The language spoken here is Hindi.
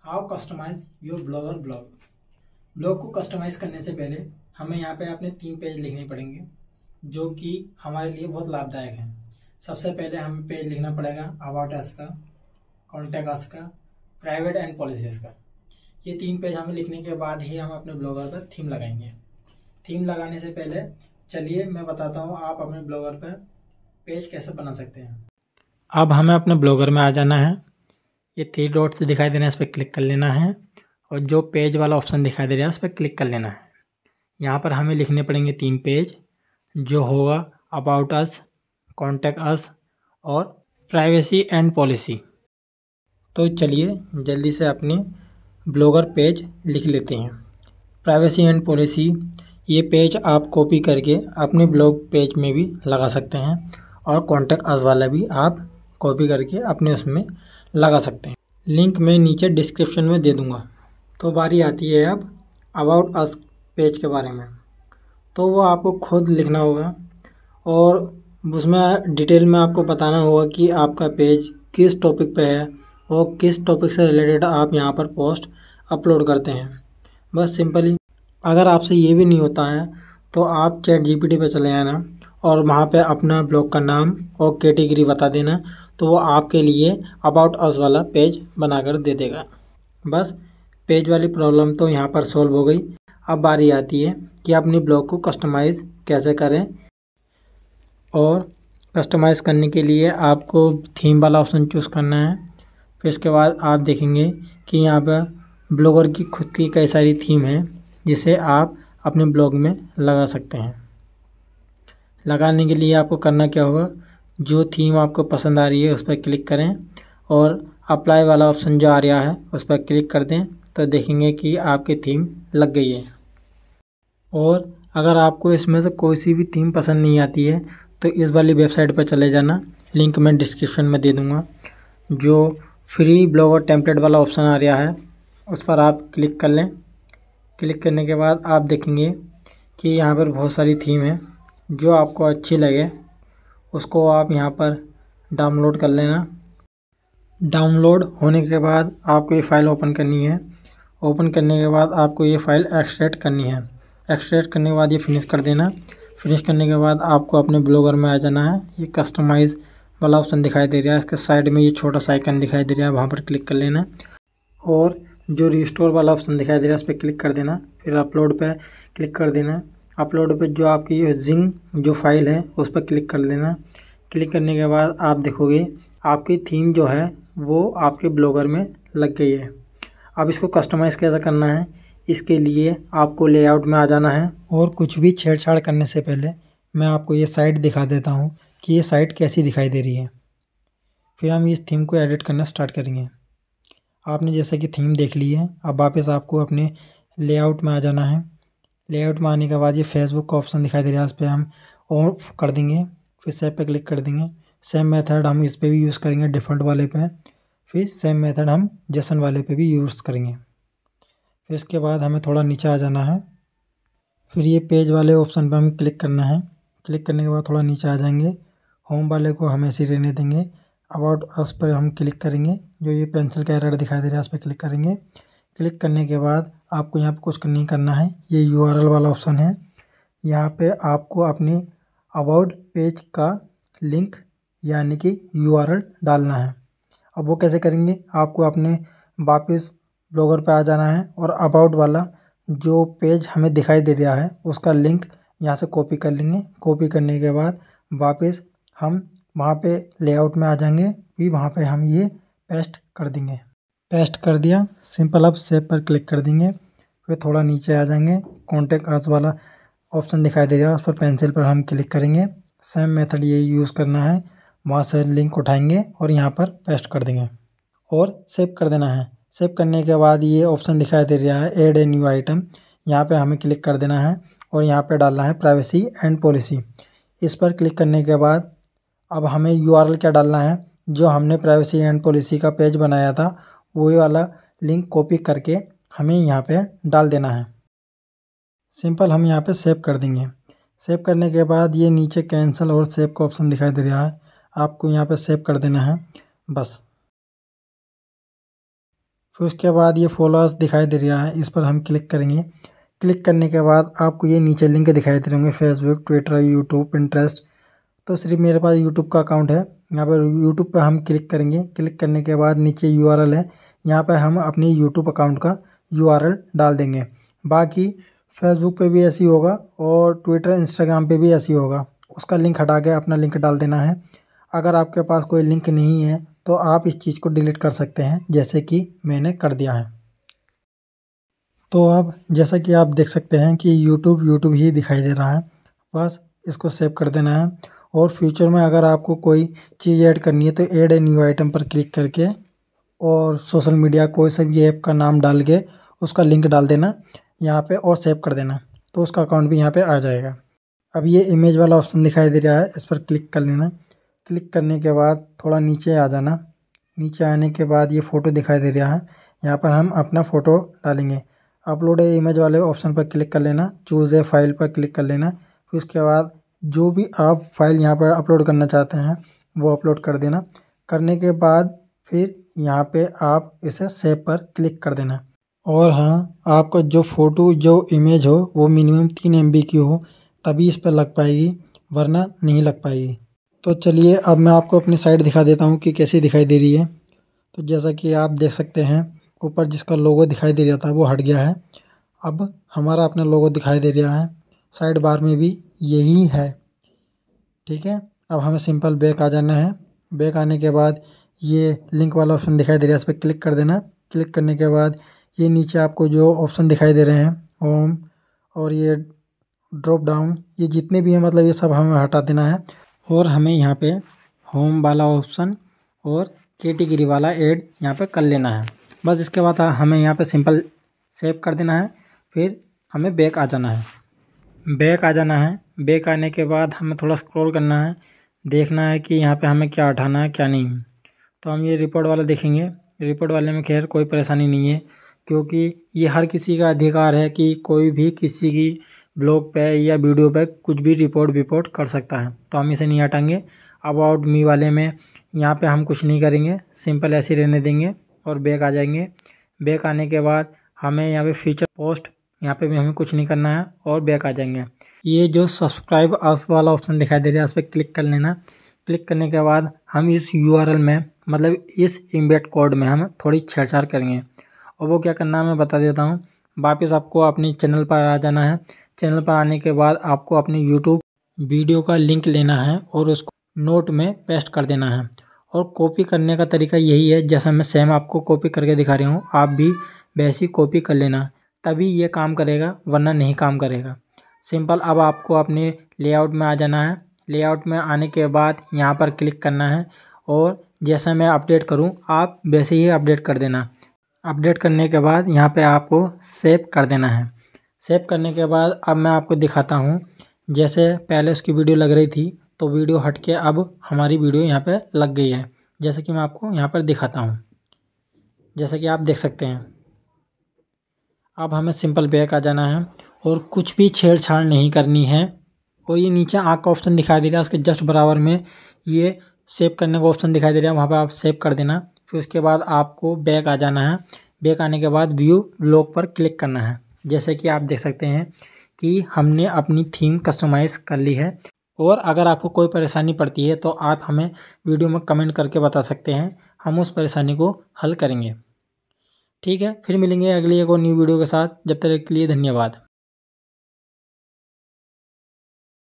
How customize your blogger blog को कस्टमाइज करने से पहले हमें यहाँ पे अपने 3 पेज लिखने पड़ेंगे जो कि हमारे लिए बहुत लाभदायक हैं। सबसे पहले हमें पेज लिखना पड़ेगा अबाउट अस का, कॉन्टैक्ट अस का, प्राइवेट एंड पॉलिसीज का। ये 3 पेज हमें लिखने के बाद ही हम अपने ब्लॉगर पर थीम लगाएंगे। थीम लगाने से पहले चलिए मैं बताता हूँ आप अपने ब्लॉगर पर पेज कैसे बना सकते हैं। अब हमें अपने ब्लॉगर में आ जाना है। ये 3 डॉट्स दिखाई दे रहे हैं, इस पर क्लिक कर लेना है और जो पेज वाला ऑप्शन दिखाई दे रहा है उस पर क्लिक कर लेना है। यहाँ पर हमें लिखने पड़ेंगे 3 पेज जो होगा अबाउट अस, कॉन्टैक्ट अस और प्राइवेसी एंड पॉलिसी। तो चलिए जल्दी से अपनी ब्लॉगर पेज लिख लेते हैं। प्राइवेसी एंड पॉलिसी ये पेज आप कॉपी करके अपने ब्लॉग पेज में भी लगा सकते हैं और कॉन्टैक्ट अस वाला भी आप कॉपी करके अपने उसमें लगा सकते हैं। लिंक मैं नीचे डिस्क्रिप्शन में दे दूंगा। तो बारी आती है अब अबाउट अस पेज के बारे में। तो वो आपको खुद लिखना होगा और उसमें डिटेल में आपको बताना होगा कि आपका पेज किस टॉपिक पे है और किस टॉपिक से रिलेटेड आप यहाँ पर पोस्ट अपलोड करते हैं। बस सिंपली अगर आपसे ये भी नहीं होता है तो आप ChatGPT पे चले आना और वहाँ पे अपना ब्लॉग का नाम और कैटेगरी बता देना, तो वो आपके लिए अबाउट अस वाला पेज बनाकर दे देगा। बस पेज वाली प्रॉब्लम तो यहाँ पर सॉल्व हो गई। अब बारी आती है कि अपने ब्लॉग को कस्टमाइज़ कैसे करें। और कस्टमाइज़ करने के लिए आपको थीम वाला ऑप्शन चूज़ करना है। फिर उसके बाद आप देखेंगे कि यहाँ पर ब्लॉगर की खुद की कई सारी थीम हैं जिसे आप अपने ब्लॉग में लगा सकते हैं। लगाने के लिए आपको करना क्या होगा, जो थीम आपको पसंद आ रही है उस पर क्लिक करें और अप्लाई वाला ऑप्शन जो आ रहा है उस पर क्लिक कर दें, तो देखेंगे कि आपकी थीम लग गई है। और अगर आपको इसमें से कोई सी भी थीम पसंद नहीं आती है तो इस वाली वेबसाइट पर चले जाना, लिंक मैं डिस्क्रिप्शन में दे दूँगा। जो फ्री ब्लॉगर टेम्पलेट वाला ऑप्शन आ रहा है उस पर आप क्लिक कर लें। क्लिक करने के बाद आप देखेंगे कि यहाँ पर बहुत सारी थीम है। जो आपको अच्छी लगे उसको आप यहाँ पर डाउनलोड कर लेना। डाउनलोड होने के बाद आपको ये फ़ाइल ओपन करनी है। ओपन करने के बाद आपको ये फ़ाइल एक्सट्रैक्ट करनी है। एक्सट्रैक्ट करने के बाद ये फिनिश कर देना। फिनिश करने के बाद आपको अपने ब्लॉगर में आ जाना है। ये कस्टमाइज़ वाला ऑप्शन दिखाई दे रहा है, इसके साइड में ये छोटा सा आइकन दिखाई दे रहा है, वहाँ पर क्लिक कर लेना और जो रिस्टोर वाला ऑप्शन दिखाई दे रहा है उस पर क्लिक कर देना। फिर अपलोड पे क्लिक कर देना। अपलोड पे जो आपकी जिंग जो फाइल है उस पर क्लिक कर देना। क्लिक करने के बाद आप देखोगे आपकी थीम जो है वो आपके ब्लॉगर में लग गई है। अब इसको कस्टमाइज़ कैसे करना है, इसके लिए आपको लेआउट में आ जाना है। और कुछ भी छेड़छाड़ करने से पहले मैं आपको ये साइट दिखा देता हूँ कि ये साइट कैसी दिखाई दे रही है। फिर हम इस थीम को एडिट करना स्टार्ट करेंगे। आपने जैसे कि थीम देख ली है, अब वापस आपको अपने लेआउट में आ जाना है। लेआउट में आने के बाद ये फेसबुक का ऑप्शन दिखाई दे रहा है, इस पर हम ऑफ कर देंगे। फिर सेव पे क्लिक कर देंगे। सेम मेथड हम इस पे भी यूज़ करेंगे डिफ़ॉल्ट वाले पे। फिर सेम मेथड हम जेसन वाले पे भी यूज़ करेंगे। फिर उसके बाद हमें थोड़ा नीचे आ जाना है। फिर ये पेज वाले ऑप्शन पर हम क्लिक करना है। क्लिक करने के बाद थोड़ा नीचे आ जाएंगे। होम वाले को हम ऐसे ही रहने देंगे। अबाउट अस पर हम क्लिक करेंगे। जो ये पेंसिल का एरर दिखाई दे रहा है उस पर क्लिक करेंगे। क्लिक करने के बाद आपको यहाँ पर कुछ नहीं करना है। ये URL वाला ऑप्शन है, यहाँ पे आपको अपनी अबाउट पेज का लिंक यानी कि URL डालना है। अब वो कैसे करेंगे, आपको अपने वापस ब्लॉगर पे आ जाना है और अबाउट वाला जो पेज हमें दिखाई दे रहा है उसका लिंक यहाँ से कॉपी कर लेंगे। कॉपी करने के बाद वापस हम वहाँ पे लेआउट में आ जाएंगे। फिर वहाँ पे हम ये पेस्ट कर देंगे। पेस्ट कर दिया, सिंपल अब सेव पर क्लिक कर देंगे। फिर थोड़ा नीचे आ जाएंगे, कॉन्टैक्ट अस वाला ऑप्शन दिखाई दे रहा है उस पर पेंसिल पर हम क्लिक करेंगे। सेम मेथड यही यूज़ करना है, वहाँ से लिंक उठाएंगे और यहाँ पर पेस्ट कर देंगे और सेव कर देना है। सेव करने के बाद ये ऑप्शन दिखाई दे रहा है ऐड ए न्यू आइटम, यहाँ पे हमें क्लिक कर देना है और यहाँ पे डालना है प्राइवेसी एंड पॉलिसी। इस पर क्लिक करने के बाद अब हमें URL क्या डालना है, जो हमने प्राइवेसी एंड पॉलिसी का पेज बनाया था वही वाला लिंक कॉपी करके हमें यहाँ पे डाल देना है। सिंपल हम यहाँ पे सेव कर देंगे। सेव करने के बाद ये नीचे कैंसिल और सेव का ऑप्शन दिखाई दे रहा है, आपको यहाँ पे सेव कर देना है बस। फिर उसके बाद ये फॉलोअर्स दिखाई दे रहा है, इस पर हम क्लिक करेंगे। क्लिक करने के बाद आपको ये नीचे लिंक दिखाई दे रहे होंगे, फेसबुक, ट्विटर, यूट्यूब, पिंटरेस्ट। तो सिर्फ मेरे पास यूट्यूब का अकाउंट है, यहाँ पर यूट्यूब पर हम क्लिक करेंगे। क्लिक करने के बाद नीचे यूआरएल है, यहाँ पर हम अपनी यूट्यूब अकाउंट का यूआरएल डाल देंगे। बाकी फेसबुक पे भी ऐसी होगा और ट्विटर, इंस्टाग्राम पे भी ऐसी होगा, उसका लिंक हटा के अपना लिंक डाल देना है। अगर आपके पास कोई लिंक नहीं है तो आप इस चीज़ को डिलीट कर सकते हैं, जैसे कि मैंने कर दिया है। तो अब जैसा कि आप देख सकते हैं कि यूट्यूब ही दिखाई दे रहा है, बस इसको सेव कर देना है। और फ्यूचर में अगर आपको कोई चीज़ ऐड करनी है तो ऐड ए न्यू आइटम पर क्लिक करके और सोशल मीडिया कोई सा भी ऐप का नाम डाल के उसका लिंक डाल देना यहाँ पे और सेव कर देना, तो उसका अकाउंट भी यहाँ पे आ जाएगा। अब ये इमेज वाला ऑप्शन दिखाई दे रहा है, इस पर क्लिक कर लेना। क्लिक करने के बाद थोड़ा नीचे आ जाना। नीचे आने के बाद ये फ़ोटो दिखाई दे रहा है, यहाँ पर हम अपना फ़ोटो डालेंगे। अपलोड ए इमेज वाले ऑप्शन पर क्लिक कर लेना, चूज़ ए फाइल पर क्लिक कर लेना। फिर उसके बाद जो भी आप फाइल यहाँ पर अपलोड करना चाहते हैं वो अपलोड कर देना। करने के बाद फिर यहाँ पे आप इसे सेव पर क्लिक कर देना। और हाँ, आपका जो फ़ोटो जो इमेज हो वो मिनिमम 3 MB की हो, तभी इस पर लग पाएगी, वरना नहीं लग पाएगी। तो चलिए अब मैं आपको अपनी साइट दिखा देता हूँ कि कैसी दिखाई दे रही है। तो जैसा कि आप देख सकते हैं, ऊपर जिसका लोगो दिखाई दे रहा था वो हट गया है, अब हमारा अपना लोगो दिखाई दे रहा है। साइड बार में भी यही है, ठीक है। अब हमें सिंपल बैक आ जाना है। बैक आने के बाद ये लिंक वाला ऑप्शन दिखाई दे रहा है, इस पर क्लिक कर देना। क्लिक करने के बाद ये नीचे आपको जो ऑप्शन दिखाई दे रहे हैं, होम और ये ड्रॉप डाउन, ये जितने भी हैं मतलब ये सब हमें हटा देना है। और हमें यहाँ पे होम वाला ऑप्शन और कैटेगरी वाला ऐड यहाँ पे कर लेना है। बस इसके बाद हमें यहाँ पे सिंपल सेव कर देना है। फिर हमें बैक आ जाना है। बैक आ जाना है। बैक आने के बाद हमें थोड़ा स्क्रॉल करना है, देखना है कि यहाँ पे हमें क्या हटाना है क्या नहीं। तो हम ये रिपोर्ट वाला देखेंगे। रिपोर्ट वाले में खैर कोई परेशानी नहीं है, क्योंकि ये हर किसी का अधिकार है कि कोई भी किसी की ब्लॉग पे या वीडियो पे कुछ भी रिपोर्ट कर सकता है, तो हम इसे नहीं हटाएंगे। अबाउट मी वाले में यहाँ पे हम कुछ नहीं करेंगे, सिंपल ऐसे रहने देंगे और बैक आ जाएंगे। बैक आने के बाद हमें यहाँ पे फीचर पोस्ट, यहाँ पे भी हमें कुछ नहीं करना है और बैक आ जाएंगे। ये जो सब्सक्राइब अस वाला ऑप्शन दिखाई दे रहा है, उस पर क्लिक कर लेना। क्लिक करने के बाद हम इस यूआरएल में मतलब इस एम्बेड कोड में हम थोड़ी छेड़छाड़ करेंगे, और वो क्या करना है मैं बता देता हूँ। वापस आपको अपनी चैनल पर आ जाना है। चैनल पर आने के बाद आपको अपने यूट्यूब वीडियो का लिंक लेना है और उसको नोट में पेस्ट कर देना है। और कॉपी करने का तरीका यही है, जैसा मैं सेम आपको कॉपी करके दिखा रही हूँ, आप भी वैसी कॉपी कर लेना, तभी ये काम करेगा, वरना नहीं काम करेगा। सिंपल। अब आपको अपने लेआउट में आ जाना है। लेआउट में आने के बाद यहाँ पर क्लिक करना है और जैसा मैं अपडेट करूँ आप वैसे ही अपडेट कर देना। अपडेट करने के बाद यहाँ पे आपको सेव कर देना है। सेव करने के बाद अब मैं आपको दिखाता हूँ, जैसे पहले उसकी वीडियो लग रही थी तो वीडियो हट के अब हमारी वीडियो यहाँ पे लग गई है, जैसे कि मैं आपको यहाँ पर दिखाता हूँ, जैसा कि आप देख सकते हैं। अब हमें सिंपल बैक आ जाना है और कुछ भी छेड़छाड़ नहीं करनी है। और ये नीचे आँख का ऑप्शन दिखाई दे रहा है, उसके जस्ट बराबर में ये सेव करने का ऑप्शन दिखाई दे रहा है, वहाँ पर आप सेव कर देना। फिर उसके बाद आपको बैक आ जाना है। बैक आने के बाद व्यू ब्लॉग पर क्लिक करना है। जैसे कि आप देख सकते हैं कि हमने अपनी थीम कस्टमाइज़ कर ली है। और अगर आपको कोई परेशानी पड़ती है तो आप हमें वीडियो में कमेंट करके बता सकते हैं, हम उस परेशानी को हल करेंगे। ठीक है, फिर मिलेंगे अगली एक और न्यू वीडियो के साथ। जब तक के लिए धन्यवाद।